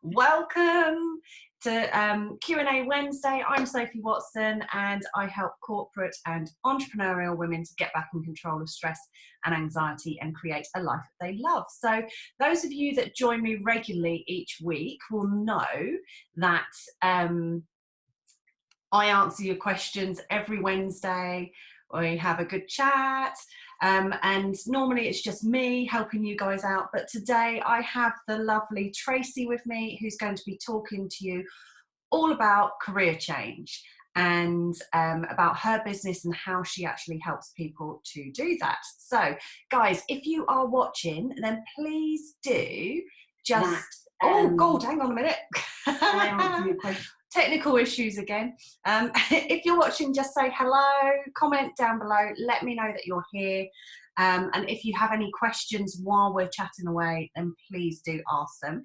Welcome to Q&A Wednesday. I'm Sophie Watson and I help corporate and entrepreneurial women to get back in control of stress and anxiety and create a life that they love. So those of you that join me regularly each week will know that I answer your questions every Wednesday. We have a good chat, and normally it's just me helping you guys out, but today I have the lovely Tracey with me, who's going to be talking to you all about career change and about her business and how she actually helps people to do that. So guys, if you are watching, then please do just oh god, hang on a minute. I answer your question. Technical issues again. If you're watching, just say hello, comment down below, let me know that you're here. And if you have any questions while we're chatting away, then please do ask them.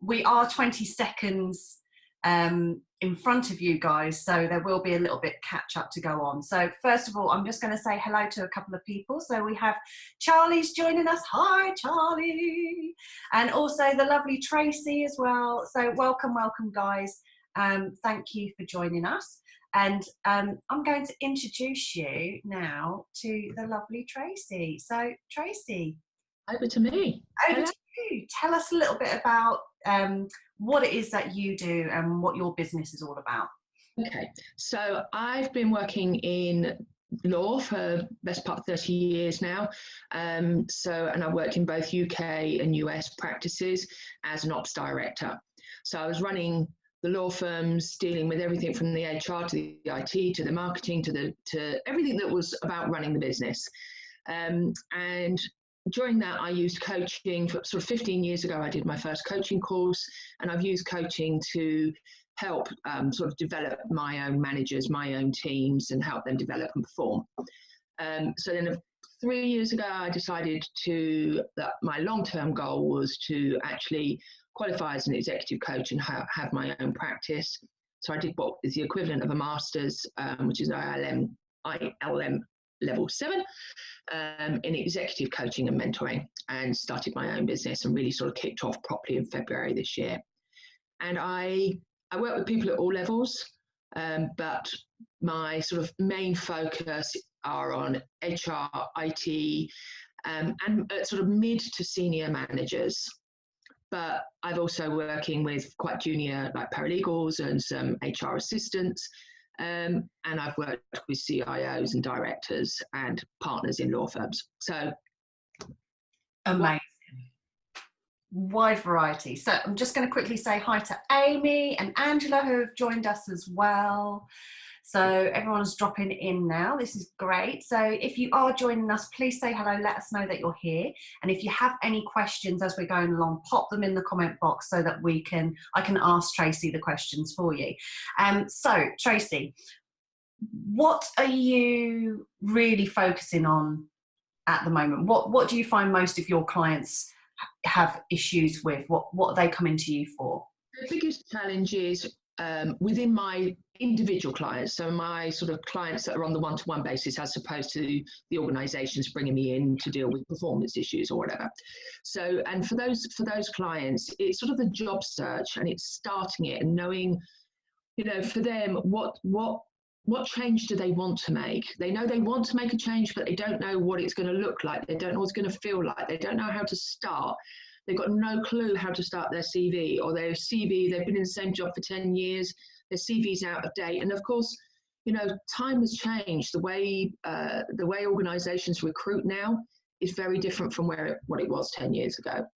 We are 20 seconds in front of you guys, so there will be a little bit catch up to go on. So first of all, I'm just going to say hello to a couple of people. So we have Charlie's joining us. Hi Charlie. And also the lovely Tracey as well. So welcome guys. Thank you for joining us. And I'm going to introduce you now to the lovely Tracey. So Tracey, over to me. Over to you. Tell us a little bit about what it is that you do and what your business is all about. Okay, so I've been working in law for the best part of 30 years now. And I've worked in both UK and US practices as an ops director. So I was running the law firms, dealing with everything from the HR to the IT to the marketing to everything that was about running the business. And during that, I used coaching. For sort of 15 years ago, I did my first coaching course, and I've used coaching to help sort of develop my own managers, my own teams, and help them develop and perform. So then 3 years ago, I decided that my long-term goal was to actually qualify as an executive coach and have my own practice. So I did what is the equivalent of a master's, which is ILM level 7 in executive coaching and mentoring, and started my own business and really sort of kicked off properly in February this year. And I work with people at all levels, but my sort of main focus are on HR, IT, and sort of mid to senior managers. But I've also working with quite junior, like paralegals and some HR assistants. And I've worked with CIOs and directors and partners in law firms. So amazing. Wide variety. So I'm just going to quickly say hi to Amy and Angela, who have joined us as well. So everyone's dropping in now. This is great. So if you are joining us, please say hello. Let us know that you're here. And if you have any questions as we're going along, pop them in the comment box so that I can ask Tracey the questions for you. So Tracey, what are you really focusing on at the moment? What do you find most of your clients have issues with? What are they coming to you for? The biggest challenge is within my individual clients, so my sort of clients that are on the one-to-one basis, as opposed to the organisations bringing me in to deal with performance issues or whatever. So, and for those clients, it's sort of the job search, and it's starting it and knowing, for them, what change do they want to make? They know they want to make a change, but they don't know what it's going to look like. They don't know what it's going to feel like. They don't know how to start. They've got no clue how to start their CV, or their CV, they've been in the same job for 10 years, their CV's out of date. And of course, time has changed. The way organisations recruit now is very different from what it was 10 years ago.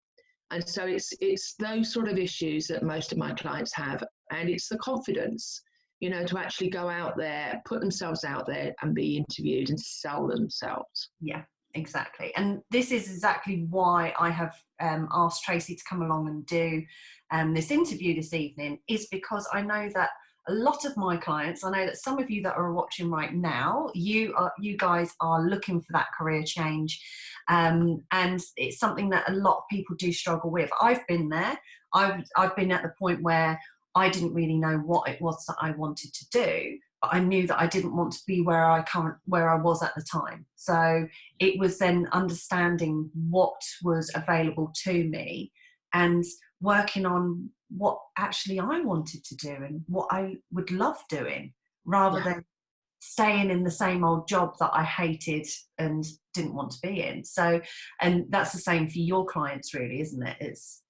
And so it's those sort of issues that most of my clients have. And it's the confidence, to actually go out there, put themselves out there and be interviewed and sell themselves. Yeah. Exactly. And this is exactly why I have asked Tracey to come along and do this interview this evening, is because I know that a lot of my clients, I know that some of you that are watching right now, you guys are looking for that career change. And it's something that a lot of people do struggle with. I've been there. I've been at the point where I didn't really know what it was that I wanted to do, but I knew that I didn't want to be where I was at the time. So it was then understanding what was available to me and working on what actually I wanted to do and what I would love doing, rather than staying in the same old job that I hated and didn't want to be in. So, and that's the same for your clients, really, isn't it? It's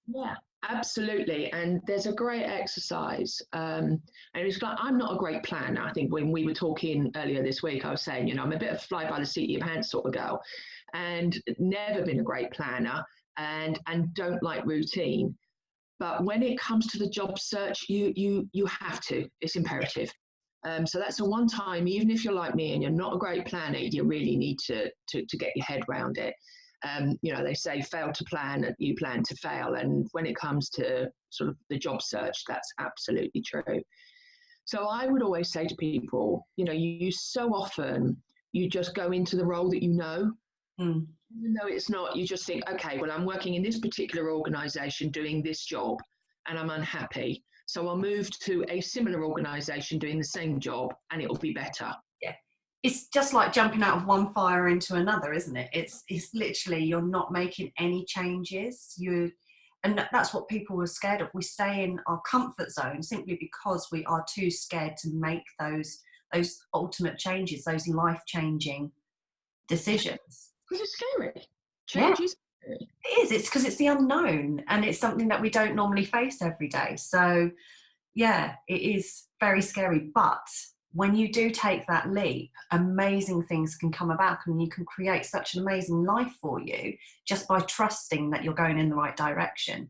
absolutely. And there's a great exercise. And it's like, I'm not a great planner. I think when we were talking earlier this week, I was saying, you know, I'm a bit of fly by the seat of your pants sort of girl, and never been a great planner, and don't like routine. But when it comes to the job search, you have to. It's imperative. So that's the one time, even if you're like me and you're not a great planner, you really need to get your head around it. You know, they say fail to plan, you plan to fail. And when it comes to sort of the job search, that's absolutely true. So I would always say to people, you know, you so often, you just go into the role that you know. Even though it's not, you just think, okay, well, I'm working in this particular organization doing this job and I'm unhappy. So I'll move to a similar organization doing the same job and it'll be better. Yeah. It's just like jumping out of one fire into another, isn't it? It's literally, you're not making any changes. And that's what people are scared of. We stay in our comfort zone simply because we are too scared to make those ultimate changes, those life-changing decisions. Because it's scary. Change is scary. It is. It's because it's the unknown, and it's something that we don't normally face every day. So, yeah, it is very scary. But when you do take that leap, amazing things can come about, and you can create such an amazing life for you just by trusting that you're going in the right direction.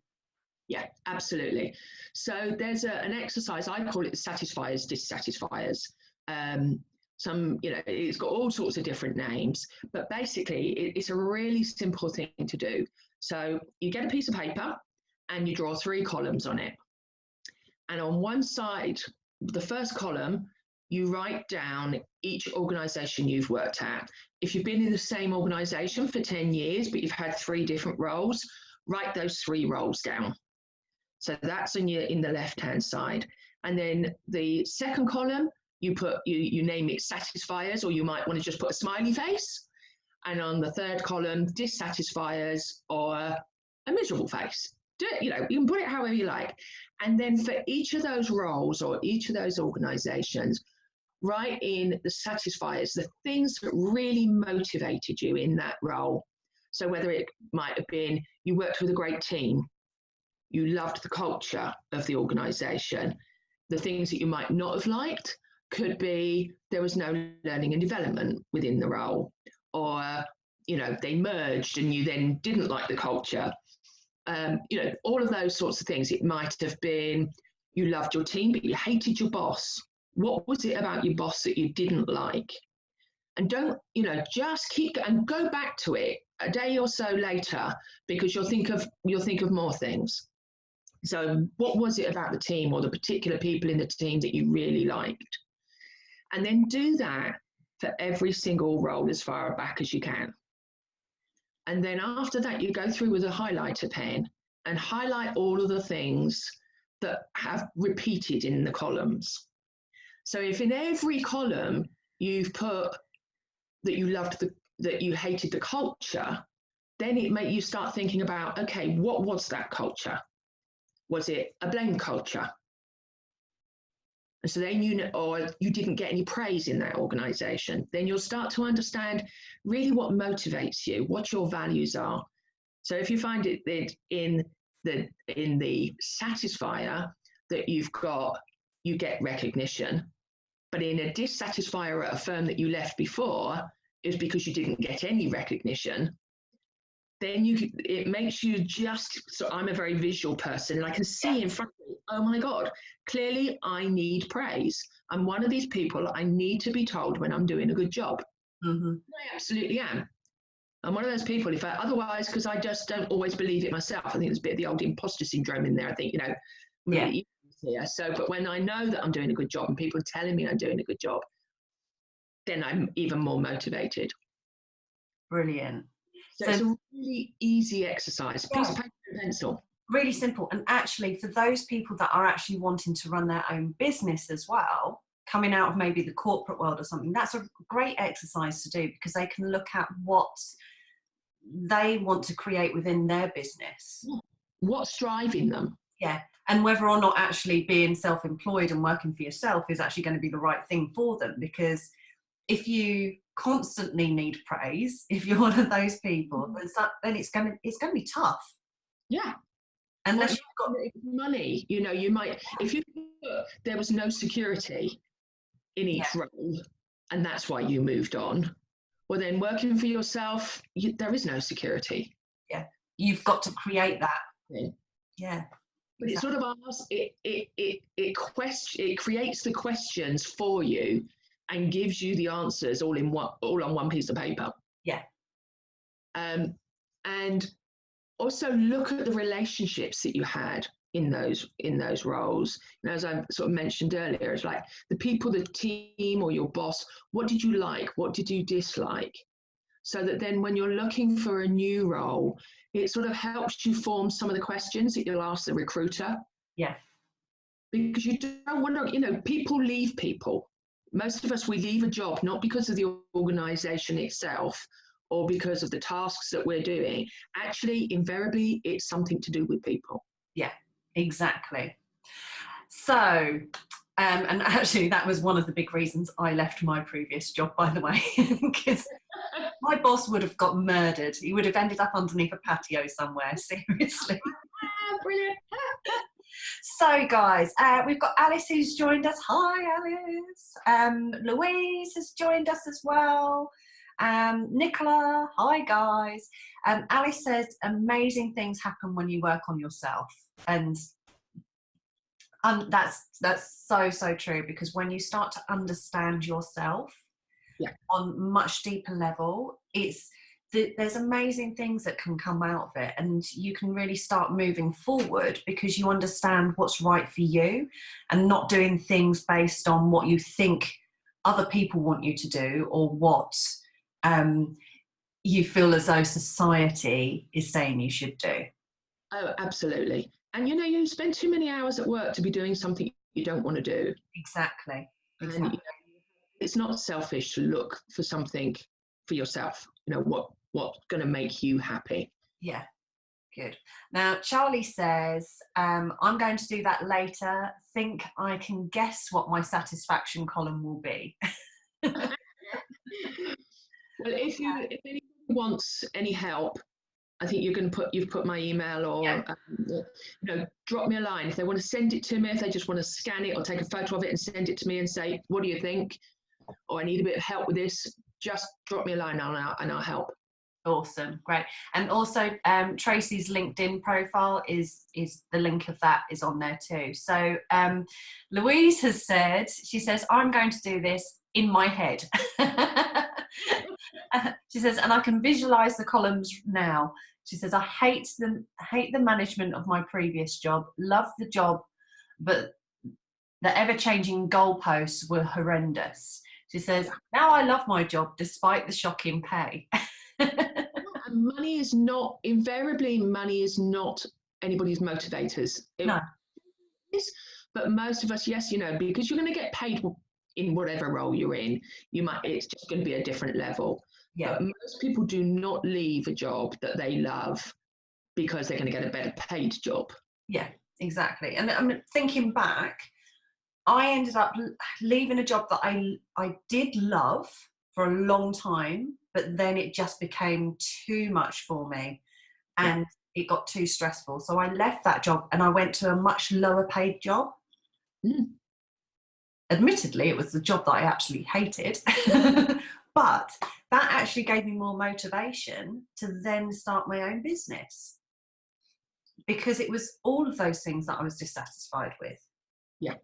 Yeah, absolutely. So there's an exercise, I call it satisfiers, dissatisfiers. Some, you know, it's got all sorts of different names, but basically it's a really simple thing to do. So you get a piece of paper and you draw 3 columns on it. And on one side, the first column, you write down each organization you've worked at. If you've been in the same organization for 10 years, but you've had 3 different roles, write those 3 roles down. So that's in the left-hand side. And then the second column, you name it satisfiers, or you might want to just put a smiley face. And on the third column, dissatisfiers or a miserable face. You know, you can put it however you like. And then for each of those roles or each of those organizations, write in the satisfiers, the things that really motivated you in that role. So whether it might have been you worked with a great team, you loved the culture of the organization, the things that you might not have liked could be there was no learning and development within the role, or, you know, they merged and you then didn't like the culture. You know, all of those sorts of things. It might have been you loved your team, but you hated your boss. What was it about your boss that you didn't like? And don't, you know, just keep and go back to it a day or so later, because you'll think of more things. So what was it about the team or the particular people in the team that you really liked? And then do that for every single role as far back as you can. And then after that, you go through with a highlighter pen and highlight all of the things that have repeated in the columns. So if in every column you've put that you loved that you hated the culture, then it make you start thinking about, okay, what was that culture? Was it a blame culture? And so then you know, or you didn't get any praise in that organization, then you'll start to understand really what motivates you, what your values are. So if you find it that in the satisfier that you get recognition, but in a dissatisfier at a firm that you left before is because you didn't get any recognition, then it makes you just, so I'm a very visual person and I can see in front of me, oh my God, clearly I need praise. I'm one of these people, I need to be told when I'm doing a good job. Mm-hmm. I absolutely am. I'm one of those people, if I, otherwise, because I just don't always believe it myself. I think there's a bit of the old imposter syndrome in there. I think, you know, really here. So, but when I know that I'm doing a good job and people are telling me I'm doing a good job, then I'm even more motivated. Brilliant. So it's a really easy exercise, a piece of paper and pencil. Really simple. And actually, for those people that are actually wanting to run their own business as well, coming out of maybe the corporate world or something, that's a great exercise to do, because they can look at what they want to create within their business. what's driving them. Yeah. And whether or not actually being self-employed and working for yourself is actually going to be the right thing for them. Because if you constantly need praise, if you're one of those people, then it's going to be tough. Yeah. Unless well, you've got money, you might, if you there was no security in each role, and that's why you moved on. Well, then working for yourself, there is no security. Yeah, you've got to create that. Yeah. But it sort of asks, it creates the questions for you and gives you the answers all on one piece of paper. Yeah. And also look at the relationships that you had in those roles. And as I sort of mentioned earlier, it's like the people, the team, or your boss. What did you like? What did you dislike? So that then when you're looking for a new role, it sort of helps you form some of the questions that you'll ask the recruiter. Yeah. Because you don't want to, people leave people. Most of us, we leave a job not because of the organization itself or because of the tasks that we're doing. Actually, invariably, it's something to do with people. Yeah, exactly. So, and actually that was one of the big reasons I left my previous job, by the way, because my boss would have got murdered. He would have ended up underneath a patio somewhere, seriously. Brilliant. So guys, we've got Alice who's joined us. Hi Alice. Louise has joined us as well. Nicola, hi guys. Alice says amazing things happen when you work on yourself, and that's so true, because when you start to understand yourself on much deeper level, there's amazing things that can come out of it, and you can really start moving forward because you understand what's right for you and not doing things based on what you think other people want you to do or what you feel as though society is saying you should do. Oh, absolutely. And you spend too many hours at work to be doing something you don't want to do. Exactly. And it's not selfish to look for something for yourself. What's going to make you happy. Yeah, good. Now Charlie says, I'm going to do that later. Think I can guess what my satisfaction column will be. Well, if anybody wants any help, I think you've put my email, or drop me a line if they want to send it to me. If they just want to scan it or take a photo of it and send it to me and say, what do you think? Or I need a bit of help with this. Just drop me a line and I'll help. Awesome, great. And also Tracey's LinkedIn profile is the link of that is on there too. So Louise has said, she says, I'm going to do this in my head. She says, and I can visualize the columns now. She says, I hate the management of my previous job, love the job, but the ever-changing goalposts were horrendous. She says, now I love my job despite the shocking pay. Money is not anybody's motivators. No. But most of us, yes, because you're going to get paid in whatever role you're in, it's just going to be a different level. Yeah. But most people do not leave a job that they love because they're going to get a better paid job. Yeah, exactly. And I'm thinking back, I ended up leaving a job that I did love for a long time, but then it just became too much for me and it got too stressful. So I left that job and I went to a much lower paid job. Admittedly, it was the job that I absolutely hated, but that actually gave me more motivation to then start my own business, because it was all of those things that I was dissatisfied with. Yeah.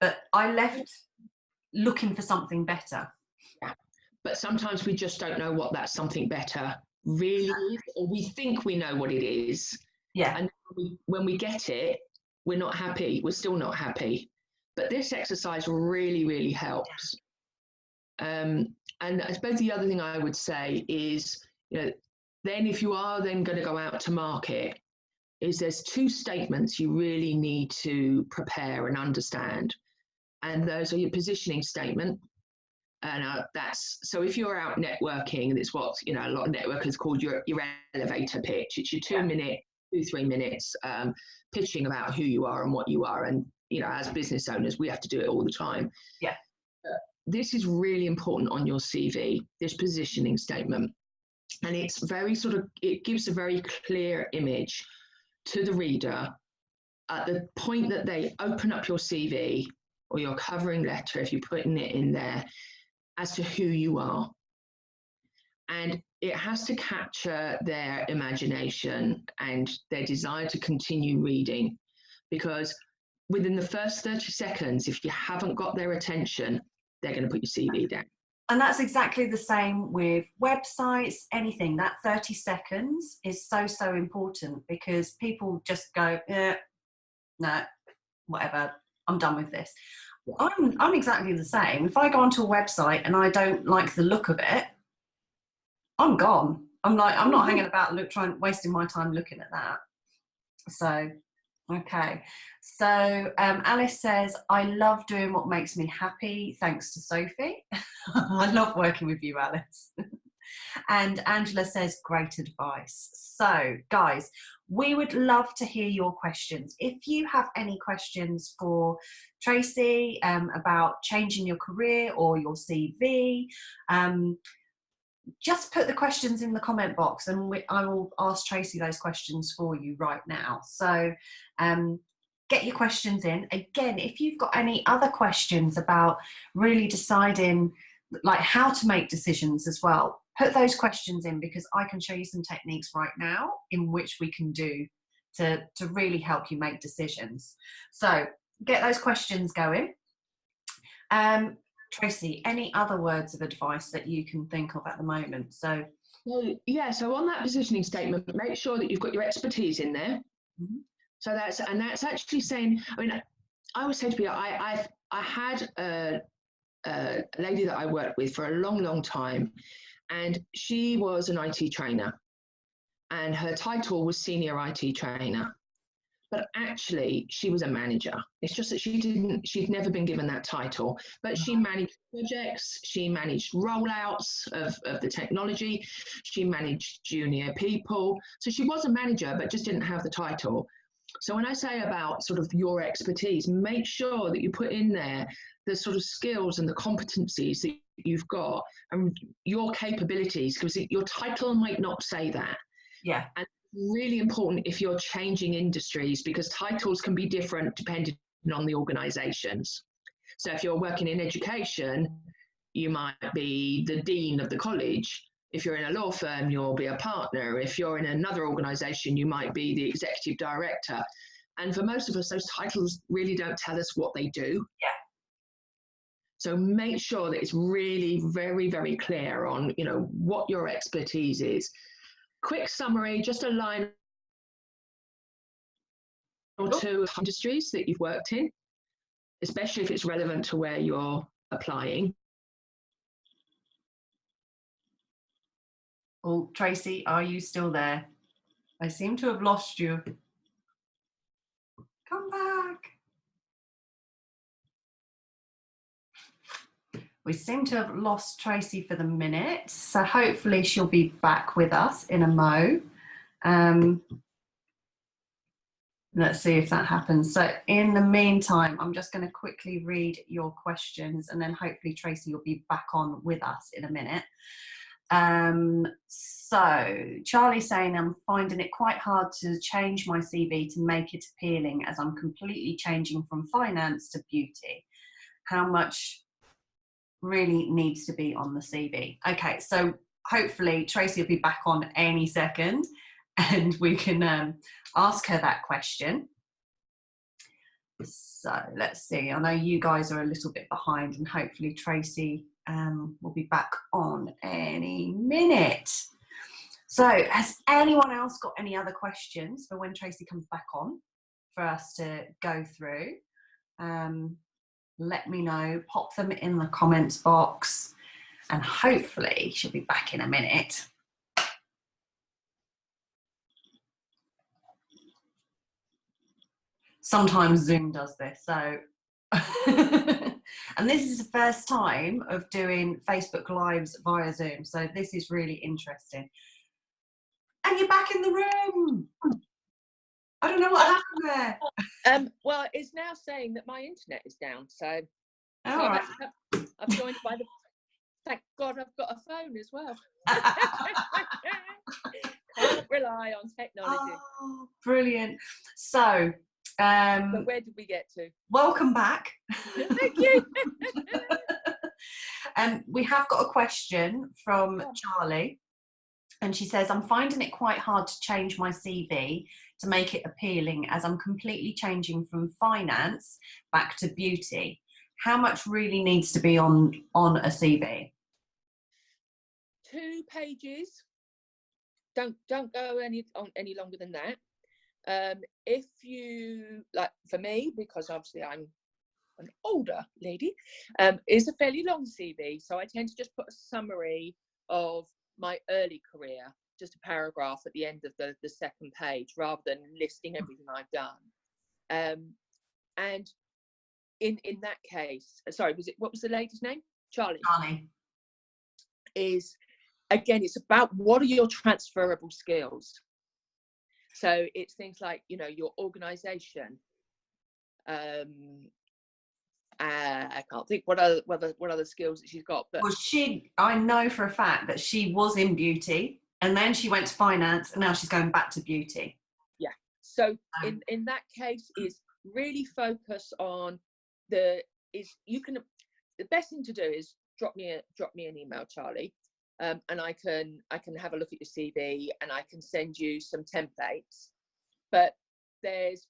But I left looking for something better. Yeah. But sometimes we just don't know what that something better really is, or we think we know what it is. Yeah. And when we get it, we're not happy. We're still not happy. But this exercise really, really helps. And I suppose the other thing I would say is, then if you are then going to go out to market, is there's two statements you really need to prepare and understand. And those are your positioning statement. And so if you're out networking, it's what, a lot of networkers call your elevator pitch. It's your 2-minute 2-3 minutes pitching about who you are and what you are. And, you know, as business owners, we have to do it all the time. Yeah. This is really important on your CV, this positioning statement. And it's very it gives a very clear image to the reader at the point that they open up your CV or your covering letter, if you're putting it in there, as to who you are. And it has to capture their imagination and their desire to continue reading, because within the first 30 seconds, if you haven't got their attention, they're going to put your CV down. And that's exactly the same with websites, anything. That 30 seconds is so, so important, because people just go, no, whatever, I'm done with this. I'm exactly the same. If I go onto a website and I don't like the look of it, I'm gone. I'm not hanging about wasting my time looking at that. So, okay. So Alice says, I love doing what makes me happy, thanks to Sophie. I love working with you, Alice. And Angela says, great advice. So, guys, we would love to hear your questions. If you have any questions for Tracey about changing your career or your CV, just put the questions in the comment box, and I will ask Tracey those questions for you right now. So get your questions in. Again, if you've got any other questions about really deciding like how to make decisions as well, put those questions in, because I can show you some techniques right now in which we can do to really help you make decisions. So get those questions going. Tracey, any other words of advice that you can think of at the moment? So on that positioning statement, make sure that you've got your expertise in there. Mm-hmm. So that's actually saying, I mean, I always say to people, I had a lady that I worked with for a long time, and she was an IT trainer, and her title was senior IT trainer. But actually, she was a manager. It's just that she'd never been given that title, but she managed projects, she managed rollouts of the technology, she managed junior people. So she was a manager, but just didn't have the title. So when I say about sort of your expertise, make sure that you put in there the sort of skills and the competencies that you've got and your capabilities, because your title might not say that. Yeah. And really important if you're changing industries, because titles can be different depending on the organizations. So if you're working in education, you might be the dean of the college. If you're in a law firm, you'll be a partner. If you're in another organization, you might be the executive director. And for most of us, those titles really don't tell us what they do. Yeah. So make sure that it's really very, very clear on, you know, what your expertise is. Quick summary, just a line or two of industries that you've worked in, especially if it's relevant to where you're applying. Oh, Tracey, are you still there? I seem to have lost you. Come back. We seem to have lost Tracey for the minute, so hopefully she'll be back with us in a mo. Let's see if that happens. So in the meantime, I'm just going to quickly read your questions, and then hopefully Tracey will be back on with us in a minute. So Charlie's saying, I'm finding it quite hard to change my CV to make it appealing, as I'm completely changing from finance to beauty. How much really needs to be on the CV? Okay, so hopefully Tracey will be back on any second, and we can ask her that question. So let's see. I know you guys are a little bit behind, and hopefully Tracey will be back on any minute. So has anyone else got any other questions for when Tracey comes back on for us to go through? Let me know, pop them in the comments box, and hopefully she'll be back in a minute. Sometimes Zoom does this, so and this is the first time of doing Facebook Lives via Zoom, so this is really interesting. And you're back in the room. I don't know what happened there. Well, it's now saying that my internet is down, so All right. I've joined by the. Thank God I've got a phone as well. Can't rely on technology. Oh, brilliant. So, But where did we get to? welcome back. Thank you. We have got a question from Charlie, and she says, I'm finding it quite hard to change my CV to make it appealing, as I'm completely changing from finance back to beauty. How much really needs to be on a CV? 2 pages. Don't go any longer than that. If you, like, for me, because obviously I'm an older lady, is a fairly long CV, so I tend to just put a summary of my early career, just a paragraph at the end of the second page, rather than listing everything I've done. And in that case, sorry, what was the lady's name? Charlie. Is, again, it's about what are your transferable skills. So it's things like, you know, your organization. I can't think what other skills that she's got. But well, I know for a fact that she was in beauty, and then she went to finance, and now she's going back to beauty. Yeah. So in that case, is really focus on the best thing to do is drop me an email, Charlie, and I can have a look at your CV, and I can send you some templates. But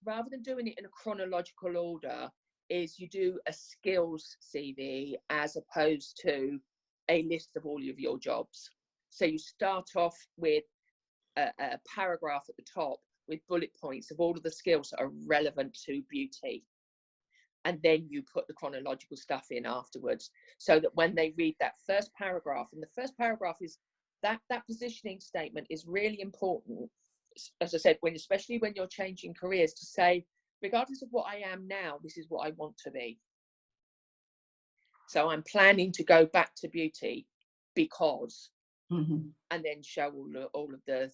rather than doing it in a chronological order, is you do a skills CV as opposed to a list of all of your jobs. So you start off with a paragraph at the top with bullet points of all of the skills that are relevant to beauty. And then you put the chronological stuff in afterwards, so that when they read that first paragraph, and the first paragraph is that positioning statement is really important, as I said, especially when you're changing careers, to say, regardless of what I am now, this is what I want to be. So I'm planning to go back to beauty because, and then show all of the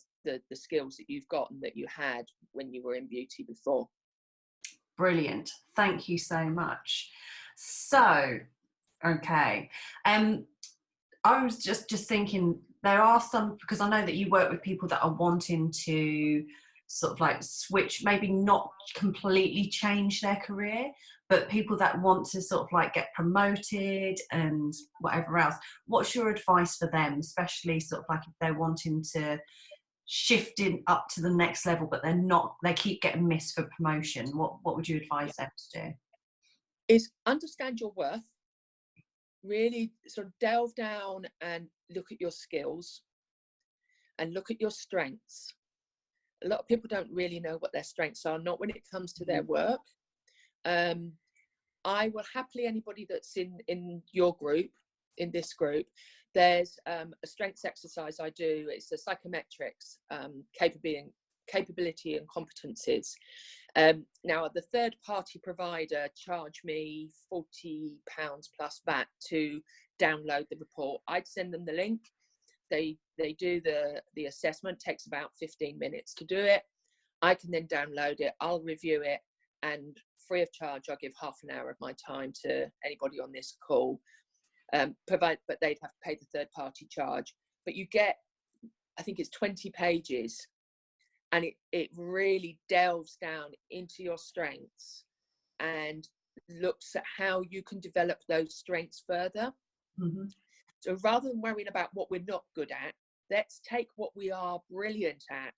skills that you've got and that you had when you were in beauty before. Brilliant. Thank you so much. So, okay. I was just thinking, there are some, because I know that you work with people that are wanting to sort of like switch, maybe not completely change their career, but people that want to sort of like get promoted and whatever else. What's your advice for them, especially sort of like if they're wanting to shifting up to the next level, but they keep getting missed for promotion? What would you advise them to do? Is understand your worth, really sort of delve down and look at your skills and look at your strengths. A lot of people don't really know what their strengths are, not when it comes to their work. I will happily, anybody that's in your group, in this group, there's a strengths exercise I do. It's a psychometrics, capability and competencies. Now, the third party provider charge me £40 plus VAT to download the report. I'd send them the link. They do the assessment, takes about 15 minutes to do it. I can then download it, I'll review it, and free of charge, I'll give half an hour of my time to anybody on this call, but they'd have to pay the third party charge. But you get, I think it's 20 pages, and it really delves down into your strengths and looks at how you can develop those strengths further. So rather than worrying about what we're not good at, let's take what we are brilliant at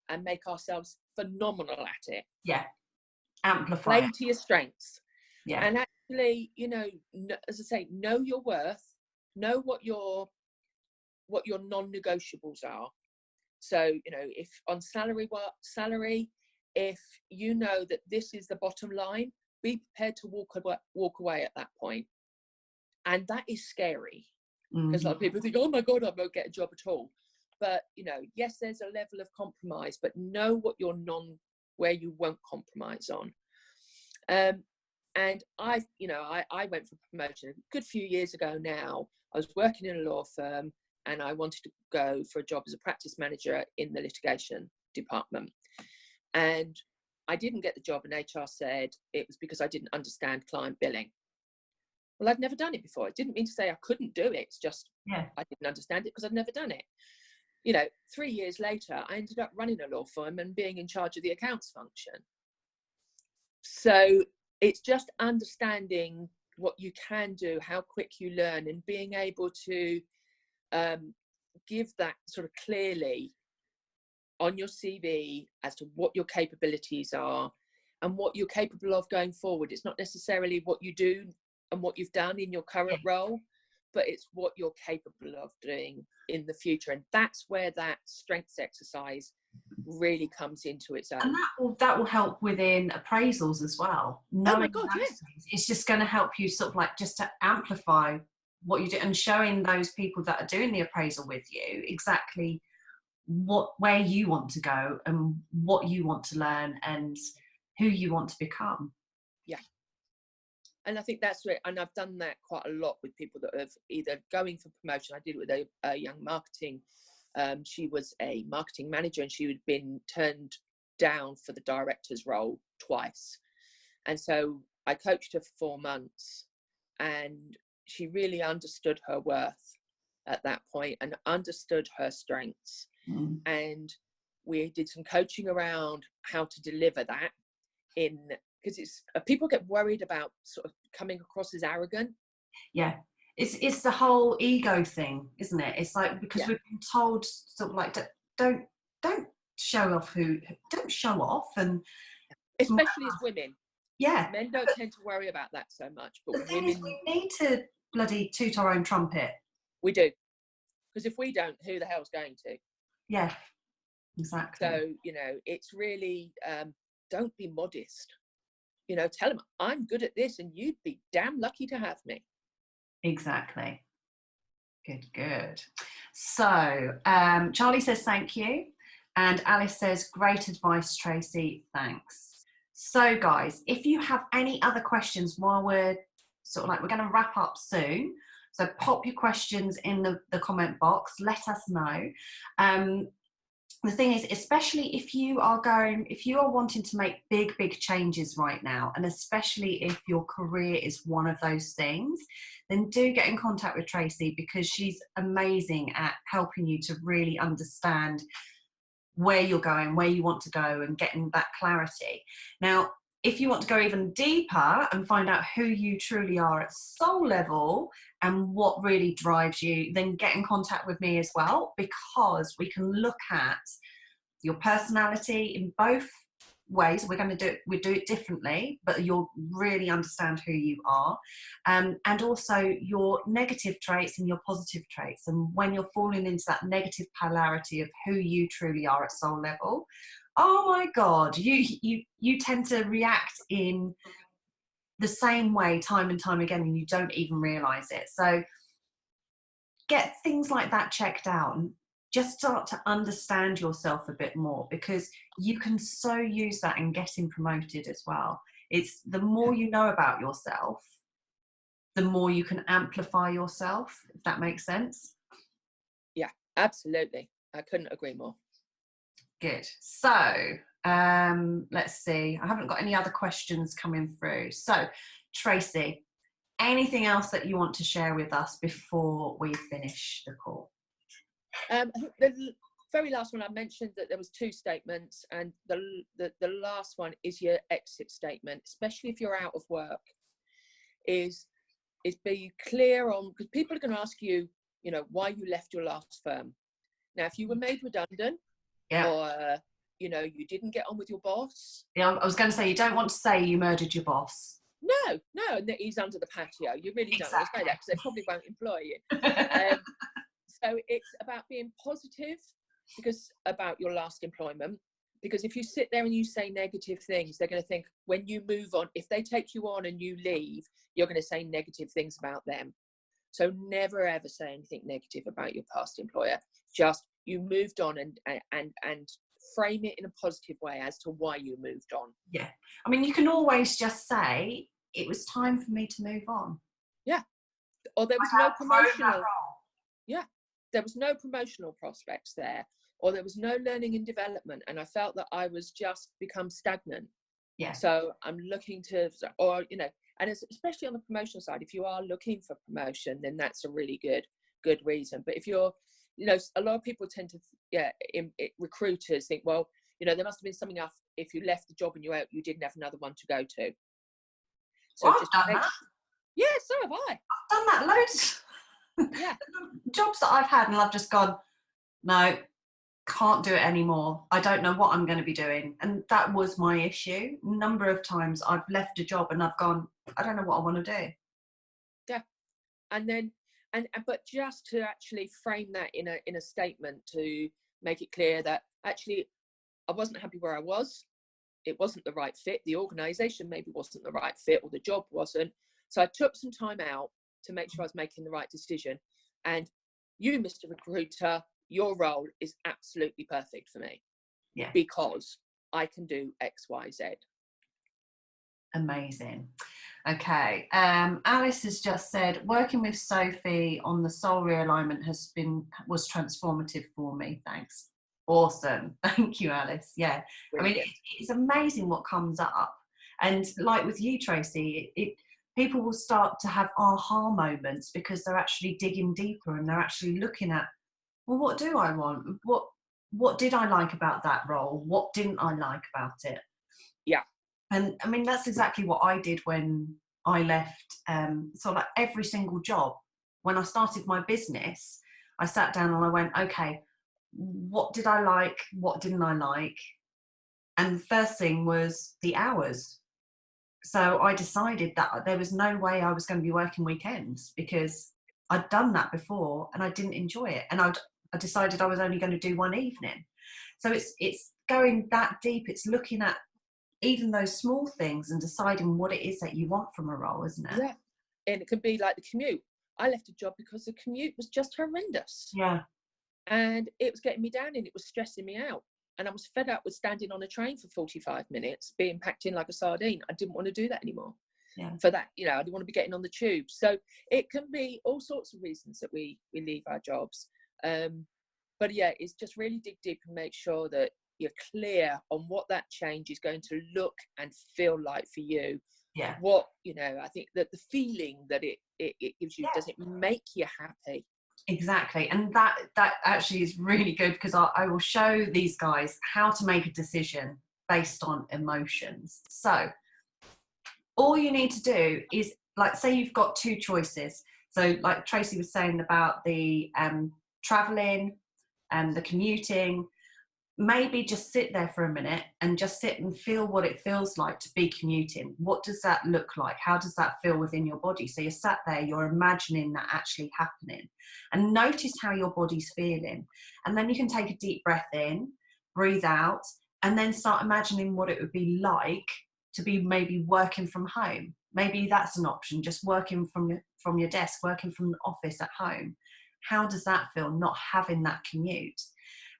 and make ourselves phenomenal at it. Yeah. Amplify. Play to your strengths. Yeah. And actually, you know, as I say, know your worth, know what your non-negotiables are. So, you know, if on salary, if you know that this is the bottom line, be prepared to walk away at that point. And that is scary, because a lot of people think, oh my God, I won't get a job at all. But, you know, yes, there's a level of compromise, but know what where you won't compromise on. And I went for promotion a good few years ago now. I was working in a law firm and I wanted to go for a job as a practice manager in the litigation department. And I didn't get the job and HR said it was because I didn't understand client billing. Well, I'd never done it before. It didn't mean to say I couldn't do it. It's just, I didn't understand it because I'd never done it. You know, 3 years later, I ended up running a law firm and being in charge of the accounts function. So it's just understanding what you can do, how quick you learn, and being able to give that sort of clearly on your CV as to what your capabilities are and what you're capable of going forward. It's not necessarily what you do and what you've done in your current role, but it's what you're capable of doing in the future. And that's where that strengths exercise really comes into its own. And that will help within appraisals as well. Oh my God, yes. It's just going to help you sort of like just to amplify what you do and showing those people that are doing the appraisal with you exactly where you want to go and what you want to learn and who you want to become. Yeah. And I think that's it. And I've done that quite a lot with people that have either going for promotion. I did it with a young marketing. She was a marketing manager and she had been turned down for the director's role twice. And so I coached her for 4 months and she really understood her worth at that point and understood her strengths. And we did some coaching around how to deliver that because it's people get worried about sort of coming across as arrogant. Yeah, it's the whole ego thing, isn't it? It's like because we've been told sort of like don't show off don't show off, and especially as women. Yeah, men don't tend to worry about that so much, but the women thing is, we need to bloody toot our own trumpet. We do, because if we don't, who the hell's going to? Yeah, exactly. So you know, it's really don't be modest. You know, tell them I'm good at this and you'd be damn lucky to have me. Exactly. Good. So Charlie says thank you, and Alice says great advice, Tracey, thanks. So guys, if you have any other questions while we're sort of like, we're going to wrap up soon, so pop your questions in the comment box, let us know. The thing is, especially if you are wanting to make big changes right now, and especially if your career is one of those things, then do get in contact with Tracey, because she's amazing at helping you to really understand where you're going, where you want to go, and getting that clarity. Now, if you want to go even deeper and find out who you truly are at soul level and what really drives you, then get in contact with me as well, because we can look at your personality in both ways. We do it differently, but you'll really understand who you are, and also your negative traits and your positive traits. And when you're falling into that negative polarity of who you truly are at soul level, oh my God, you tend to react in the same way time and time again, and you don't even realize it. So get things like that checked out and just start to understand yourself a bit more, because you can so use that in getting promoted as well. It's the more you know about yourself, the more you can amplify yourself, if that makes sense. Yeah, absolutely. I couldn't agree more. Good. So let's see. I haven't got any other questions coming through. So Tracey, anything else that you want to share with us before we finish the call? The very last one, I mentioned that there was 2 statements, and the last one is your exit statement, especially if you're out of work, is be clear on, because people are going to ask you, you know, why you left your last firm. Now, if you were made redundant, or you know, you didn't get on with your boss. Yeah, I was going to say, you don't want to say you murdered your boss. No, that he's under the patio. You really don't want to say that, because they probably won't employ you. So it's about being positive about your last employment, because if you sit there and you say negative things, they're going to think when you move on, if they take you on and you leave, you're going to say negative things about them. So never ever say anything negative about your past employer. Just you moved on, and frame it in a positive way as to why you moved on. Yeah. I mean, you can always just say, it was time for me to move on. Yeah. Or there was no promotional. Yeah. There was no promotional prospects there, or there was no learning and development. And I felt that I was just become stagnant. Yeah. So I'm looking to, or, you know, and especially on the promotional side, if you are looking for promotion, then that's a really good reason. But if you're, you know, a lot of people tend to, recruiters think, well, you know, there must have been something else if you left the job and you didn't have another one to go to. So Well, just I've done that. Yeah, so have I. I've done that loads. Yeah. Jobs that I've had and I've just gone, no, can't do it anymore. I don't know what I'm going to be doing. And that was my issue. A number of times I've left a job and I've gone, I don't know what I want to do. Yeah. And then, but just to actually frame that in a statement to make it clear that actually I wasn't happy where I was. It wasn't the right fit. The organisation maybe wasn't the right fit, or the job wasn't. So I took some time out to make sure I was making the right decision. And you, Mr. Recruiter, your role is absolutely perfect for me. Yeah. Because I can do X, Y, Z. Amazing. Okay. Alice has just said, working with Sophie on the soul realignment was transformative for me. Thanks. Awesome. Thank you, Alice. Yeah. Brilliant. I mean, it's amazing what comes up. And like with you, Tracey, people will start to have aha moments because they're actually digging deeper and they're actually looking at, well, what do I want? What did I like about that role? What didn't I like about it? Yeah. And I mean, that's exactly what I did when I left sort of like every single job. When I started my business, I sat down and I went, okay, what did I like? What didn't I like? And the first thing was the hours. So I decided that there was no way I was going to be working weekends because I'd done that before and I didn't enjoy it. And I decided I was only going to do one evening. So it's going that deep. It's looking at even those small things and deciding what it is that you want from a role, isn't it? Yeah. And it could be like the commute. I left a job because the commute was just horrendous. Yeah. And it was getting me down and it was stressing me out. And I was fed up with standing on a train for 45 minutes, being packed in like a sardine. I didn't want to do that anymore. Yeah. For that, you know, I didn't want to be getting on the tube. So it can be all sorts of reasons that we leave our jobs. But yeah, it's just really dig deep and make sure that you're clear on what that change is going to look and feel like for you. Yeah. What, you know, I think that the feeling that it gives you, does it make you happy? Exactly. And that actually is really good because I will show these guys how to make a decision based on emotions. So all you need to do is, like, say you've got two choices. So like Tracey was saying about the traveling and the commuting, maybe just sit there for a minute and just sit and feel what it feels like to be commuting. What does that look like? How does that feel within your body? So you're sat there, you're imagining that actually happening, and notice how your body's feeling. And then you can take a deep breath in, breathe out, and then start imagining what it would be like to be maybe working from home. Maybe that's an option, just working from your desk, working from the office at home. How does that feel, not having that commute?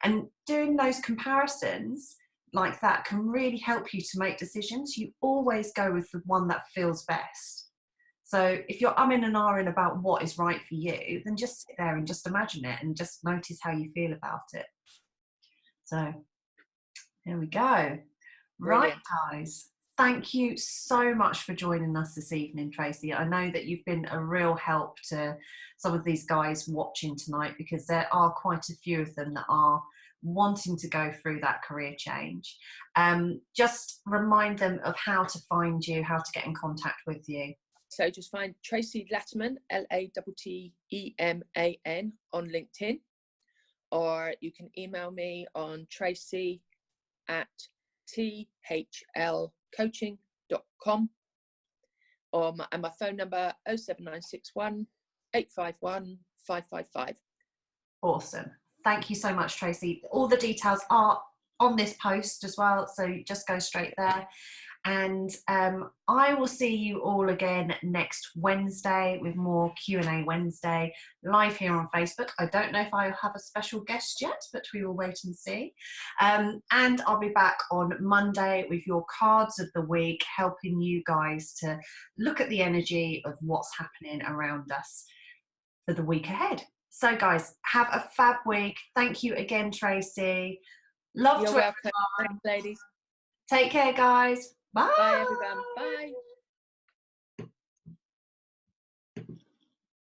And doing those comparisons like that can really help you to make decisions. You always go with the one that feels best. So if you're umming and ahhing about what is right for you, then just sit there and just imagine it and just notice how you feel about it. So there we go. Brilliant. Right, guys. Thank you so much for joining us this evening, Tracey. I know that you've been a real help to some of these guys watching tonight, because there are quite a few of them that are wanting to go through that career change. Just remind them of how to find you, how to get in contact with you. So just find Tracey Latteman, Latteman, on LinkedIn, or you can email me on tracy@thlcoaching.com, and my phone number 07961 851 555. Awesome. Thank you so much, Tracey. All the details are on this post as well, so just go straight there. And I will see you all again next Wednesday with more Q&A Wednesday live here on Facebook. I don't know if I'll have a special guest yet, but we will wait and see. And I'll be back on Monday with your cards of the week, helping you guys to look at the energy of what's happening around us for the week ahead. So guys, have a fab week. Thank you again, Tracey. Love You're to welcome. everyone. Thanks, ladies. Take care, guys. Bye. Bye everyone. Bye.